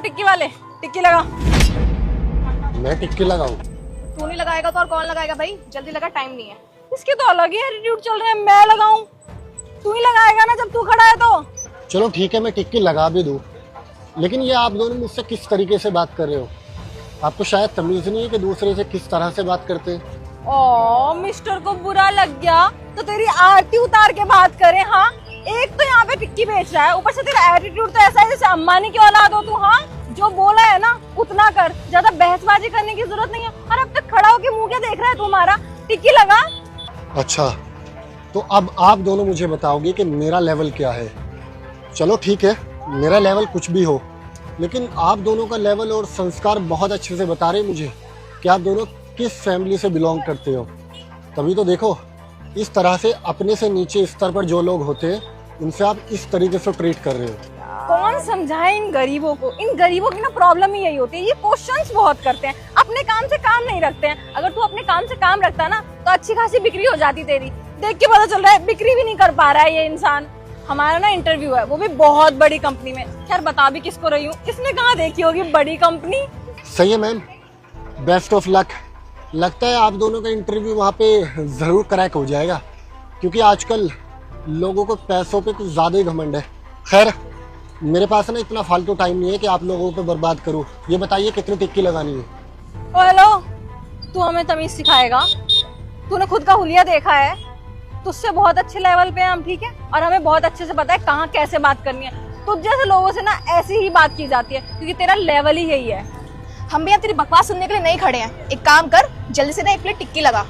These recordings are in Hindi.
टिक्की वाले, टिक्की लगा। मैं टिक्की लगाऊं? तू नहीं लगाएगा तो और कौन लगाएगा भाई? जल्दी लगा, टाइम नहीं है। इसके तो अलग ही एटीट्यूड चल रहे हैं, मैं लगाऊं? तू ही लगाएगा ना जब तू खड़ा है तो। चलो ठीक है, मैं टिक्की लगा भी दूं, लेकिन ये आप दोनों मुझसे किस तरीके से बात कर रहे हो? आपको शायद तमीज नहीं है कि दूसरे से किस तरह से बात करते हैं। ओ, मिस्टर को बुरा लग गया तो तेरी आरती उतार के बात करे। हाँ, एक तो यहाँ पे टिक्की बेच रहा है, ऊपर से तेरा एटीट्यूड तो ऐसा है जैसे अम्बानी की औलाद हो तू। हाँ, जो बोला है ना उतना कर, ज्यादा बहसबाजी करने की जरूरत नहीं है। और अब तक खड़ा होके मुंह क्या देख रहा है तुम्हारा? टिक्की लगा। अच्छा, तो अब आप दोनों मुझे बताओगे कि मेरा लेवल क्या है? चलो ठीक है, मेरा लेवल कुछ भी हो, लेकिन आप दोनों का लेवल और संस्कार बहुत अच्छे से बता रहे हैं मुझे कि आप दोनों किस फैमिली से बिलोंग करते हो। तभी तो देखो, इस तरह से अपने से नीचे स्तर पर जो लोग होते हैं उनसे आप इस तरीके से ट्रीट कर रहे हो। कौन समझाए इन गरीबों को? इन गरीबों की ना प्रॉब्लम ही यही होती है, ये क्वेश्चंस बहुत करते हैं, अपने काम से काम नहीं रखते हैं। अगर तू अपने काम से काम रखता ना तो अच्छी खासी बिक्री हो जाती तेरी। देख के पता चल रहा है बिक्री भी नहीं कर पा रहा है ये इंसान। हमारा ना इंटरव्यू है, वो भी बहुत बड़ी कंपनी में। खैर बता भी किसको रही हूँ, इसने कहाँ देखी होगी बड़ी कंपनी। सही है मैम, बेस्ट ऑफ लक। लगता है आप दोनों का इंटरव्यू वहाँ पे ज़रूर क्रैक हो जाएगा, क्योंकि आजकल लोगों को पैसों पे कुछ ज़्यादा ही घमंड है। खैर, मेरे पास ना इतना फालतू टाइम नहीं है कि आप लोगों पे बर्बाद करूँ। ये बताइए कितनी टिक्की लगानी है? हेलो, तू हमें तमीज सिखाएगा? तूने खुद का हुलिया देखा है? तुझसे बहुत अच्छे लेवल पे हैं हम, ठीक है? और हमें बहुत अच्छे से पता है कहाँ कैसे बात करनी है। तुझ जैसे लोगों से ना ऐसी ही बात की जाती है, क्योंकि तेरा लेवल ही यही है। हम भी यहाँ तेरी बकवास सुनने के लिए नहीं खड़े हैं। एक काम कर, जल्दी से ना एक प्लेट टिक्की लगा।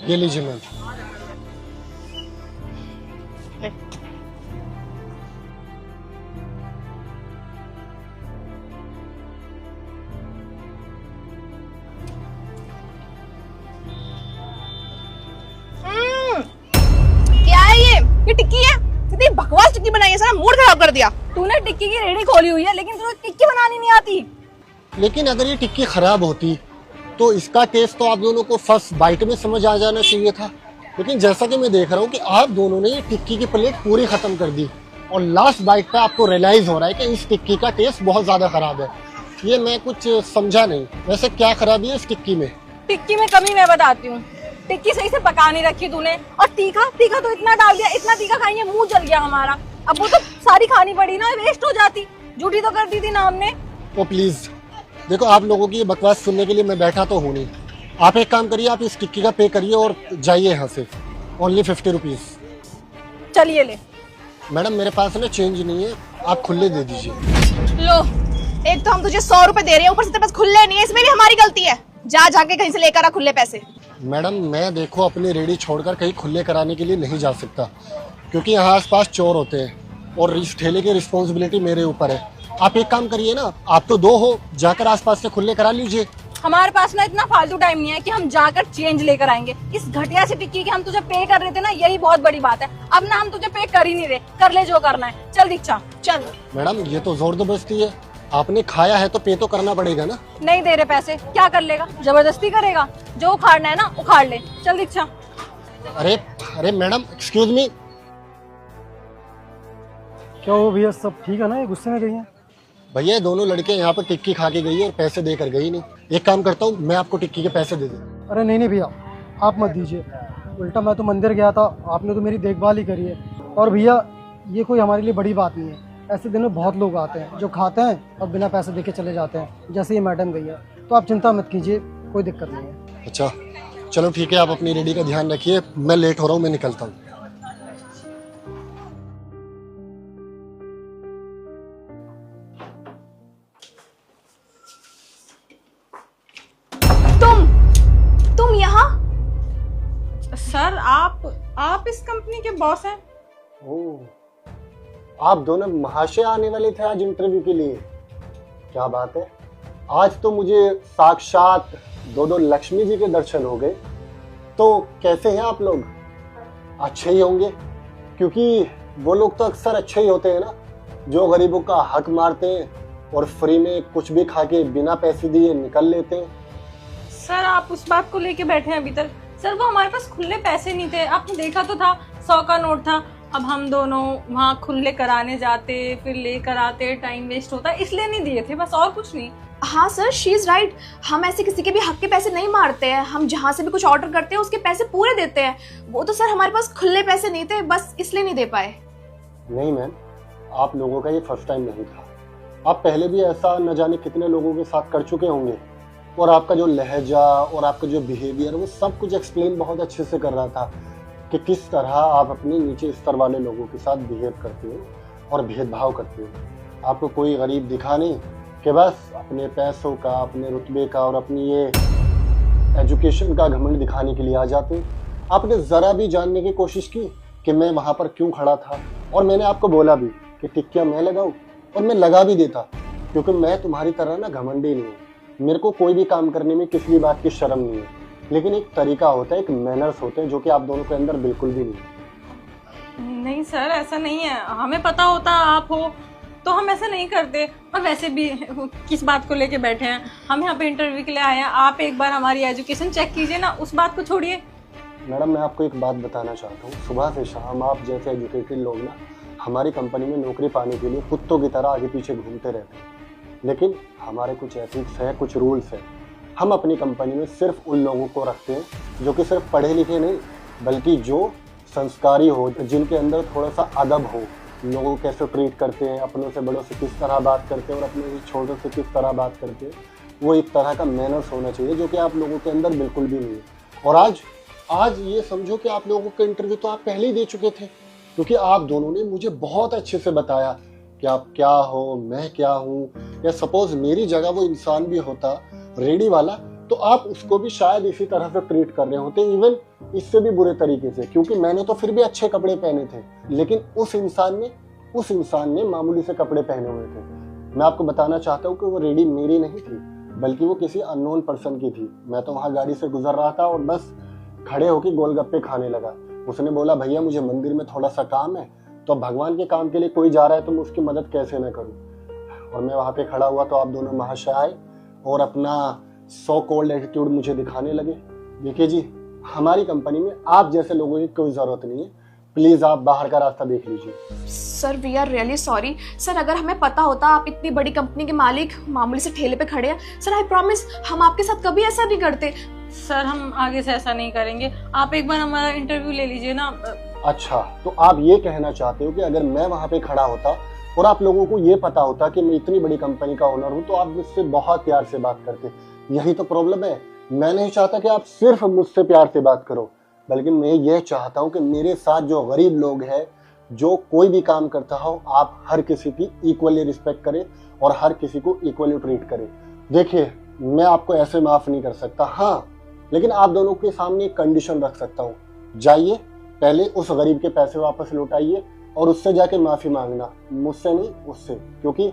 ये लीजिए मैम। क्या है ये टिक्की है? कितनी बकवास टिक्की बनाई है, सारा मूड खराब कर दिया। तूने टिक्की की रेडी खोली हुई है, लेकिन तुझे टिक्की बनानी नहीं आती। लेकिन अगर ये टिक्की खराब होती तो इसका टेस्ट तो आप दोनों को फर्स्ट बाइट में समझ आ जाना चाहिए था। लेकिन जैसा कि मैं देख रहा हूँ कि आप दोनों ने ये टिक्की की प्लेट पूरी खत्म कर दी, और लास्ट बाइट पे आपको रियलाइज हो रहा है कि इस टिक्की का टेस्ट बहुत ज्यादा खराब है। ये मैं कुछ समझा नहीं। वैसे क्या खराबी है इस टिक्की में? टिक्की में कमी मैं बताती हूँ। टिक्की सही से पका नहीं रखी तूने, और तीखा तीखा तो इतना डाल दिया, इतना तीखा खाएंगे मुंह जल गया हमारा। अब वो तो सारी खानी पड़ी ना, वेस्ट हो जाती। झूठी तो कर दी थी ना हमने। तो प्लीज देखो, आप लोगों की ये बकवास सुनने के लिए मैं बैठा तो हूँ नहीं। आप एक काम करिए, आप इस टिक्की का पे करिए और जाइए यहाँ से। Only 50 rupees. चलिए ले। मैडम मेरे पास ना चेंज नहीं है, आप खुले दे दीजिए। लो, एक तो हम तुझे 100 रुपए दे रहे हैं, ऊपर से तेरे पास खुले नहीं है। इसमें भी हमारी गलती है। जा जाके कहीं से लेकर आ खुले पैसे। मैडम मैं देखो अपनी रेडी छोड़कर कहीं खुले कराने के लिए नहीं जा सकता, क्योंकि यहाँ आसपास चोर होते हैं और इस ठेले की रिस्पॉन्सिबिलिटी मेरे ऊपर है। आप एक काम करिए ना, आप तो दो हो, जाकर आसपास से खुले करा लीजिए। हमारे पास ना इतना फालतू टाइम नहीं है कि हम जाकर चेंज लेकर आएंगे। इस घटिया सी टिक्की के हम तुझे पे कर रहे थे ना, यही बहुत बड़ी बात है। अब ना हम तुझे पे कर ही नहीं रहे, कर ले जो करना है। चल दीक्षा चल। मैडम ये तो जोर जबरदस्ती है, आपने खाया है तो पे तो करना पड़ेगा ना। नहीं दे रहे पैसे, क्या कर लेगा? जबरदस्ती करेगा? जो उखाड़ना है ना उखाड़ ले। चल दीक्षा। अरे अरे मैडम एक्सक्यूज मी। क्या हो भैया, सब ठीक है ना? ये गुस्से में गई हैं? भैया दोनों लड़के यहाँ पर टिक्की खा के गई है और पैसे देकर गई नहीं। एक काम करता हूँ, मैं आपको टिक्की के पैसे दे दूँ। अरे नहीं भैया, आप मत दीजिए। उल्टा मैं तो मंदिर गया था, आपने तो मेरी देखभाल ही करी है। और भैया ये कोई हमारे लिए बड़ी बात नहीं है। ऐसे दिन में बहुत लोग आते हैं जो खाते हैं और बिना पैसे देके चले जाते हैं, जैसे ये मैडम गई है। तो आप चिंता मत कीजिए, कोई दिक्कत नहीं है। अच्छा चलो ठीक है, आप अपनी रेडी का ध्यान रखिए। मैं लेट हो रहा हूँ, मैं निकलता हूँ। तुम यहाँ? सर आप इस कंपनी के बॉस हैं? ओह, आप दोनों महाशय आने वाले थे आज इंटरव्यू के लिए? क्या बात है, आज तो मुझे साक्षात दो लक्ष्मी जी के दर्शन हो गए। तो कैसे हैं आप लोग? अच्छे ही होंगे, क्योंकि वो लोग तो अक्सर अच्छे ही होते हैं ना, जो गरीबों का हक मारते हैं और फ्री में कुछ भी खा के बिना पैसे दिए निकल लेते हैं। सर आप उस बात को लेके बैठे हैं अभी तक। सर वो हमारे पास खुले पैसे नहीं थे, आपने देखा तो था 100 का नोट था। अब हम दोनों वहाँ खुले कराने जाते फिर लेकर आते, टाइम वेस्ट होता, इसलिए नहीं दिए थे, बस और कुछ नहीं। हाँ सर, शी इज राइट। हम ऐसे किसी के भी हक के पैसे नहीं मारते हैं। हम जहाँ से भी कुछ ऑर्डर करते हैं उसके पैसे पूरे देते हैं। वो तो सर हमारे पास खुले पैसे नहीं थे, बस इसलिए नहीं दे पाए। नहीं मैम, आप लोगों का ये फर्स्ट टाइम नहीं था। आप पहले भी ऐसा न जाने कितने लोगों के साथ कर चुके होंगे, और आपका जो लहजा और आपका जो बिहेवियर वो सब कुछ एक्सप्लेन बहुत अच्छे से कर रहा था कि किस तरह आप अपने नीचे स्तर वाले लोगों के साथ बिहेव करते हो और भेदभाव करते हो। आपको कोई गरीब दिखा नहीं कि बस अपने पैसों का, अपने रुतबे का और अपनी ये एजुकेशन का घमंड दिखाने के लिए आ जाते हो। आपने ज़रा भी जानने की कोशिश की कि मैं वहाँ पर क्यों खड़ा था, और मैंने आपको बोला भी कि टिक्कियाँ मैं लगाऊँ, और मैं लगा भी देता, क्योंकि मैं तुम्हारी तरह ना घमंडी नहीं हूँ। मेरे को कोई भी काम करने में किसी भी बात की शर्म नहीं है, लेकिन एक तरीका होता है, एक मैनर्स होते हैं जो कि आप दोनों के अंदर बिल्कुल भी नहीं है। नहीं सर ऐसा नहीं है, हमें पता होता आप हो तो हम ऐसा नहीं करते। और वैसे भी किस बात को लेके बैठे हैं, हम यहाँ पे इंटरव्यू के लिए आए हैं। आप एक बार हमारी एजुकेशन चेक कीजिए ना, उस बात को छोड़िए। मैडम मैं आपको एक बात बताना चाहता हूँ, सुबह से शाम आप जैसे एजुकेटेड लोग ना हमारी कंपनी में नौकरी पाने के लिए कुत्तों की तरह आगे पीछे घूमते रहते हैं, लेकिन हमारे कुछ एथिक्स हैं, कुछ रूल्स हैं। हम अपनी कंपनी में सिर्फ उन लोगों को रखते हैं जो कि सिर्फ पढ़े लिखे नहीं, बल्कि जो संस्कारी हो, जिनके अंदर थोड़ा सा अदब हो, लोगों को कैसे ट्रीट करते हैं, अपनों से बड़ों से किस तरह बात करते हैं और अपने से छोटों से किस तरह बात करते हैं। वो एक तरह का मैनर्स होना चाहिए जो कि आप लोगों के अंदर बिल्कुल भी नहीं है। और आज ये समझो कि आप लोगों का इंटरव्यू तो आप पहले ही दे चुके थे, क्योंकि आप दोनों ने मुझे बहुत अच्छे से बताया कि आप क्या हो, मैं क्या हूँ, या सपोज मेरी जगह वो इंसान भी होता रेडी वाला तो आप उसको भी शायद इसी तरह से ट्रीट कर रहे होते, इवन इससे भी बुरे तरीके से, क्योंकि मैंने तो फिर भी अच्छे कपड़े पहने थे, लेकिन उस इंसान ने मामूली से कपड़े पहने हुए थे। मैं आपको बताना चाहता हूँ कि वो रेडी मेरी नहीं थी, बल्कि वो किसी अननोन पर्सन की थी। मैं तो वहाँ गाड़ी से गुजर रहा था और बस खड़े होकर गोलगप्पे खाने लगा। उसने बोला भैया मुझे मंदिर में थोड़ा सा काम है, तो भगवान के काम के लिए कोई जा रहा है तो मैं उसकी मदद कैसे न करूं। और मैं वहां पे खड़ा हुआ तो आप दोनों महाशय आए और अपना सो कॉल्ड एटीट्यूड मुझे दिखाने लगे। देखिए जी, हमारी कंपनी में आप जैसे लोगों की कोई जरूरत नहीं है, प्लीज आप बाहर का रास्ता देख लीजिए। Sir we are really sorry sir, अगर हमें पता होता आप इतनी बड़ी कंपनी के मालिक मामूली से ठेले पे खड़े हैं, सर आई प्रॉमिस हम आपके साथ कभी ऐसा नहीं करते। सर हम आगे से ऐसा नहीं करेंगे, आप एक बार हमारा इंटरव्यू ले लीजिए ना। अच्छा, तो आप ये कहना चाहते हो कि अगर मैं वहां पे खड़ा होता और आप लोगों को ये पता होता कि मैं इतनी बड़ी कंपनी का ओनर हूं, तो आप मुझसे बहुत प्यार से बात करते। यही तो प्रॉब्लम है, मैं नहीं चाहता कि आप सिर्फ मुझसे प्यार से बात करो, बल्कि मैं ये चाहता हूं कि मेरे साथ जो गरीब लोग हैं, जो कोई भी काम करता हो, आप हर किसी की इक्वली रिस्पेक्ट करें और हर किसी को इक्वली ट्रीट करें। देखिए मैं आपको ऐसे माफ नहीं कर सकता, हाँ, लेकिन आप दोनों के सामने एक कंडीशन रख सकता हूँ। जाइए पहले उस गरीब के पैसे वापस लौटाइए और उससे जाके माफी मांगना, मुझसे नहीं उससे, क्योंकि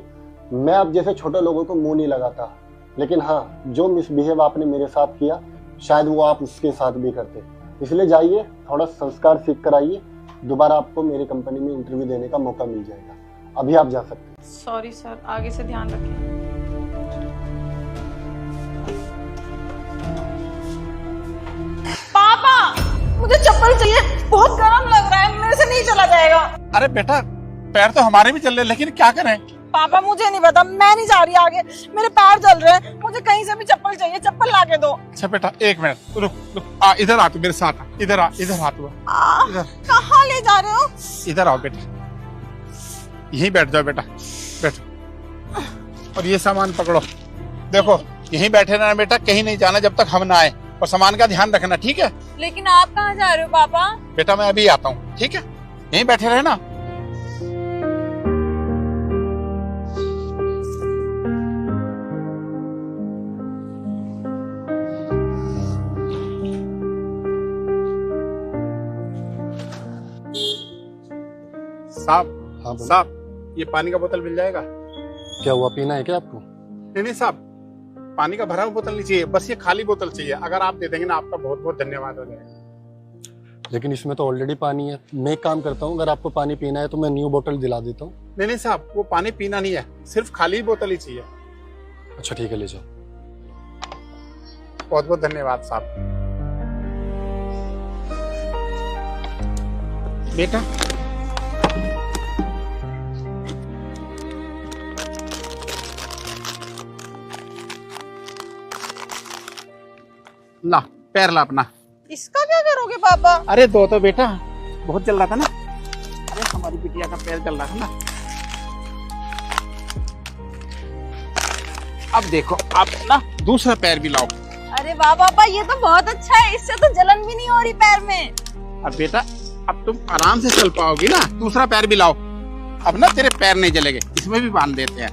मैं अब जैसे छोटे लोगों को मुंह नहीं लगाता, लेकिन हाँ जो मिसबिहेव आपने मेरे साथ किया शायद वो आप उसके साथ भी करते। इसलिए जाइए, थोड़ा संस्कार सीख कर आइए, दोबारा आपको मेरी कंपनी में इंटरव्यू देने का मौका मिल जाएगा। अभी आप जा सकते हैं। सॉरी सर, आगे से ध्यान रखिए। पापा मुझे चप्पल चाहिए, बहुत गर्म लग रहा है, मेरे से नहीं चला जाएगा। अरे बेटा पैर तो हमारे भी चल रहे, लेकिन क्या करें। पापा मुझे नहीं पता, मैं नहीं जा रही आगे, मेरे पैर जल रहे हैं, मुझे कहीं से भी चप्पल चाहिए, चप्पल ला के दो। अच्छा बेटा एक मिनट रुक, इधर आ तू मेरे साथ, इधर आ तू, इधर कहाँ ले जा रहे हो? इधर आओ बेटा, यहीं बैठ जाओ बेटा, बैठो और ये सामान पकड़ो। देखो यहीं बैठे रहना बेटा, कहीं नहीं जाना जब तक हम ना आए, और सामान का ध्यान रखना, ठीक है। लेकिन आप कहाँ जा रहे हो पापा? बेटा मैं अभी आता हूँ, ठीक है, यहीं बैठे रहना। हाँ, साहब ये पानी का बोतल मिल जाएगा? क्या हुआ, पीना है क्या आपको? नहीं साहब, पानी का भरा हुआ बोतल नहीं चाहिए, बस ये खाली बोतल चाहिए। अगर आप दे देंगे ना आपका बहुत बहुत धन्यवाद हो जाएगा। लेकिन इसमें तो ऑलरेडी पानी है। मैं एक काम करता हूँ, अगर आपको पानी पीना है तो मैं न्यू बोतल दिला देता हूँ। नहीं साहब, वो पानी पीना नहीं है, सिर्फ खाली बोतल ही चाहिए। अच्छा ठीक है, ले जाओ। बहुत बहुत धन्यवाद साहब। बेटा ला पैर ला अपना। इसका क्या करोगे पापा? अरे दो तो बेटा, बहुत जल रहा था ना। अरे हमारी बिटिया का पैर जल रहा था ना। अब देखो, अब ना दूसरा पैर भी लाओ। अरे वाह पापा, ये तो बहुत अच्छा है, इससे तो जलन भी नहीं हो रही पैर में। अब बेटा, अब तुम आराम से चल पाओगी ना। दूसरा पैर भी लाओ। अब ना तेरे पैर नहीं जलेंगे, इसमें भी बांध देते हैं।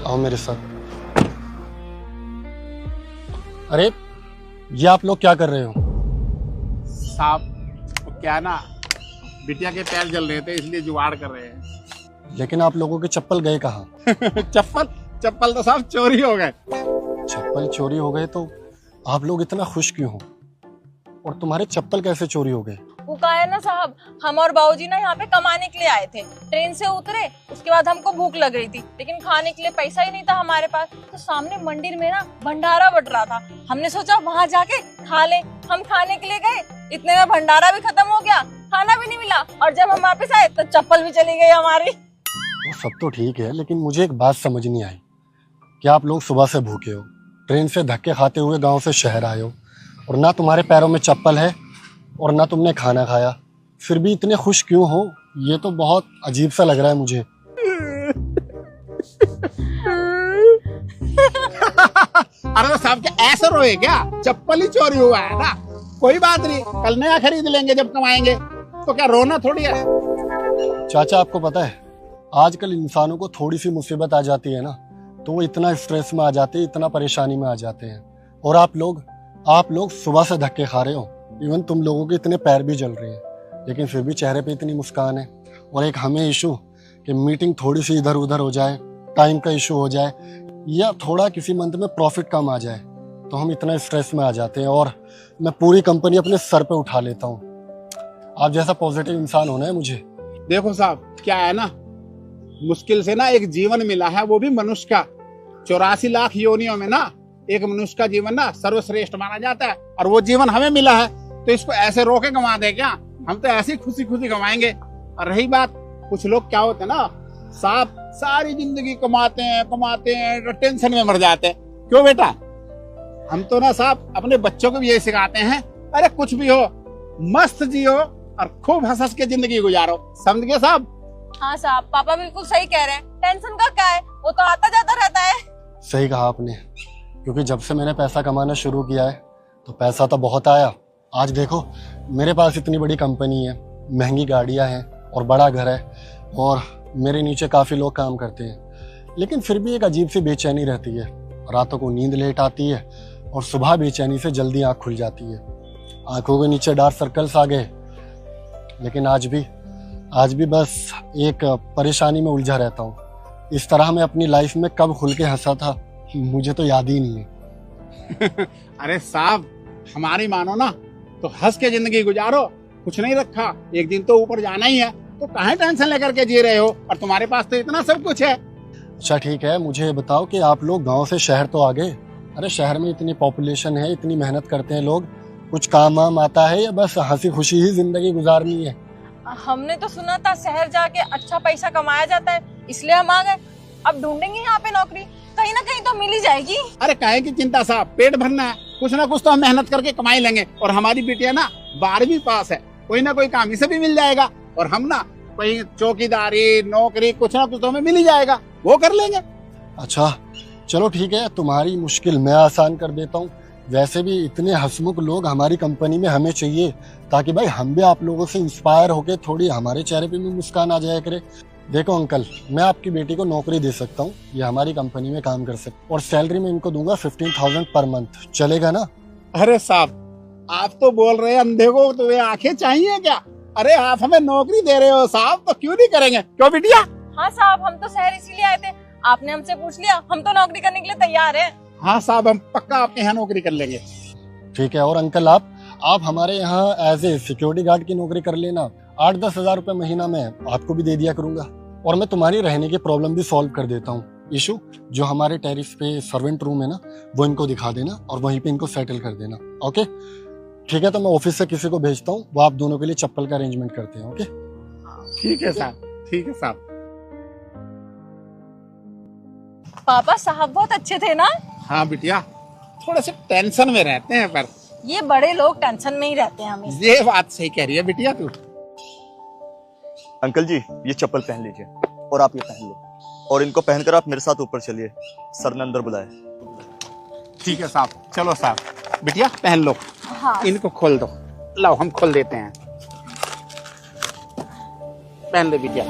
आओ मेरे साथ। अरे ये आप लोग क्या कर रहे हो? साहब तो क्या ना, बिटिया के पैर जल रहे थे इसलिए जुगाड़ कर रहे हैं। लेकिन आप लोगों के चप्पल गए कहाँ? चप्पल तो साहब चोरी हो गए। चप्पल चोरी हो गए तो आप लोग इतना खुश क्यों हो? और तुम्हारे चप्पल कैसे चोरी हो गए? वो कहा है ना साहब, हम और बाबूजी ना यहाँ पे कमाने के लिए आए थे। ट्रेन से उतरे, उसके बाद हमको भूख लग रही थी, लेकिन खाने के लिए पैसा ही नहीं था हमारे पास। तो सामने मंदिर में ना भंडारा बट रहा था, हमने सोचा वहाँ जाके खा ले। हम खाने के लिए गए, इतने में भंडारा भी खत्म हो गया, खाना भी नहीं मिला, और जब हम वापस आए तो चप्पल भी चली गई हमारी। वो सब तो ठीक है, लेकिन मुझे एक बात समझ नहीं आई कि आप लोग सुबह से भूखे हो, ट्रेन से धक्के खाते हुए गाँव से शहर आए हो, और ना तुम्हारे पैरों में चप्पल है और ना तुमने खाना खाया, फिर भी इतने खुश क्यों हो? ये तो बहुत अजीब सा लग रहा है मुझे। अरे तो साहब क्या ऐसा रोए क्या? चप्पल ही चोरी हुआ है ना, कोई बात नहीं, कल नया खरीद लेंगे जब कमाएंगे। तो क्या रोना थोड़ी है। चाचा आपको पता है, आजकल इंसानों को थोड़ी सी मुसीबत आ जाती है ना, तो वो इतना स्ट्रेस में आ जाते हैं, इतना परेशानी में आ जाते हैं। और आप लोग सुबह से धक्के खा रहे हो, इवन तुम लोगों के इतने पैर भी जल रहे हैं, लेकिन फिर भी चेहरे पे इतनी मुस्कान है। और एक हमें इशू कि मीटिंग थोड़ी सी इधर उधर हो जाए, टाइम का इशू हो जाए, या थोड़ा किसी मंथ में प्रॉफिट कम आ जाए, तो हम इतना स्ट्रेस में आ जाते हैं और मैं पूरी कंपनी अपने सर पे उठा लेता हूँ। आप जैसा पॉजिटिव इंसान होना है मुझे। देखो साहब क्या है ना, मुश्किल से ना एक जीवन मिला है, वो भी मनुष्य का। 84 लाख योनियों में ना एक मनुष्य का जीवन ना सर्वश्रेष्ठ माना जाता है, और वो जीवन हमें मिला है, तो इसको ऐसे रोके कमा दे क्या? हम तो ऐसी खुशी खुशी कमाएंगे। और रही बात, कुछ लोग क्या होते हैं ना साहब, सारी जिंदगी कमाते हैं, टेंशन में मर जाते हैं। क्यों बेटा? हम तो ना साहब अपने बच्चों को भी यही सिखाते हैं, अरे कुछ भी हो मस्त जियो और खूब हंस हंस के जिंदगी गुजारो। समझ गए साहब? हाँ साहब, पापा बिल्कुल सही कह रहे हैं। टेंशन का क्या है, वो तो आता जाता रहता है। सही कहा आपने, क्योंकि जब से मैंने पैसा कमाना शुरू किया है तो पैसा तो बहुत आया। आज देखो मेरे पास इतनी बड़ी कंपनी है, महंगी गाड़ियां हैं और बड़ा घर है, और मेरे नीचे काफ़ी लोग काम करते हैं, लेकिन फिर भी एक अजीब सी बेचैनी रहती है। रातों को नींद लेट आती है और सुबह बेचैनी से जल्दी आँख खुल जाती है। आंखों के नीचे डार्क सर्कल्स आ गए, लेकिन आज भी बस एक परेशानी में उलझा रहता हूँ। इस तरह मैं अपनी लाइफ में कब खुल के हंसा था मुझे तो याद ही नहीं है। अरे साहब हमारी मानो ना तो हंस के जिंदगी गुजारो, कुछ नहीं रखा, एक दिन तो ऊपर जाना ही है, तो काहे टेंशन लेकर के जी रहे हो? और तुम्हारे पास तो इतना सब कुछ है। अच्छा ठीक है, मुझे बताओ कि आप लोग गांव से शहर तो आ गए। अरे शहर में इतनी पॉपुलेशन है, इतनी मेहनत करते हैं लोग, कुछ काम वाम आता है या बस हंसी खुशी ही जिंदगी गुजारनी है? हमने तो सुना था शहर जाके अच्छा पैसा कमाया जाता है, इसलिए हम आ गए। अब ढूंढेंगे यहाँ पे नौकरी, कहीं ना कहीं तो मिल ही जाएगी। अरे काहे की चिंता साहब, पेट भरना है, कुछ ना कुछ तो हम मेहनत करके कमाई लेंगे। और हमारी बिटिया ना 12वीं पास है, कोई ना कोई काम इसे भी मिल जाएगा, और हम ना कोई चौकीदारी नौकरी कुछ ना कुछ तो हमें मिल ही जाएगा, वो कर लेंगे। अच्छा चलो ठीक है, तुम्हारी मुश्किल मैं आसान कर देता हूँ। वैसे भी इतने हंसमुख लोग हमारी कंपनी में हमें चाहिए, ताकि भाई हम भी आप लोगों से इंस्पायर होके थोड़ी हमारे चेहरे पे भी मुस्कान आ जाया करे। देखो अंकल, मैं आपकी बेटी को नौकरी दे सकता हूँ, ये हमारी कंपनी में काम कर सकते, और सैलरी में इनको दूंगा 15,000 पर मंथ, चलेगा ना? अरे साहब आप तो बोल रहे हैं अंधे को तुम्हें आंखें चाहिए क्या? अरे आप हमें नौकरी दे रहे हो साहब, तो क्यों नहीं करेंगे? क्यों बिटिया? हाँ साहब, हम तो शहर इसीलिए आए थे, आपने हमसे पूछ लिया, हम तो नौकरी करने के लिए तैयार हैं। हाँ साहब, हम पक्का आपके यहाँ नौकरी कर लेंगे। ठीक है। और अंकल आप हमारे यहाँ एज ए सिक्योरिटी गार्ड की नौकरी कर लेना, 8-10 हज़ार रुपए महीना में आपको भी दे दिया करूंगा, और मैं तुम्हारी रहने की प्रॉब्लम भी सॉल्व कर देता हूँ। इशू, जो हमारे टेरिस पे सर्वेंट रूम है ना, वो इनको दिखा देना और वहीं पे इनको सेटल कर देना। ओके ठीक है, तो मैं ऑफिस से किसी को भेजता हूँ, वो आप दोनों के लिए चप्पल का अरेंजमेंट करते हैं। ओके ठीक है साहब, ठीक है साहब। पापा साहब बहुत अच्छे थे ना? हाँ बिटिया, थोड़े से टेंशन में रहते हैं, पर ये बड़े लोग टेंशन में ही रहते हैं हमें। ये बात सही कह रही है बिटिया तू। अंकल जी ये चप्पल पहन लीजिए और आप ये पहन लो, और इनको पहनकर आप मेरे साथ ऊपर चलिए, सर ने अंदर बुलाया। ठीक है साहब, चलो साहब। बिटिया पहन लो। हाँ। इनको खोल दो, लाओ हम खोल देते हैं। पहन ले बिटिया।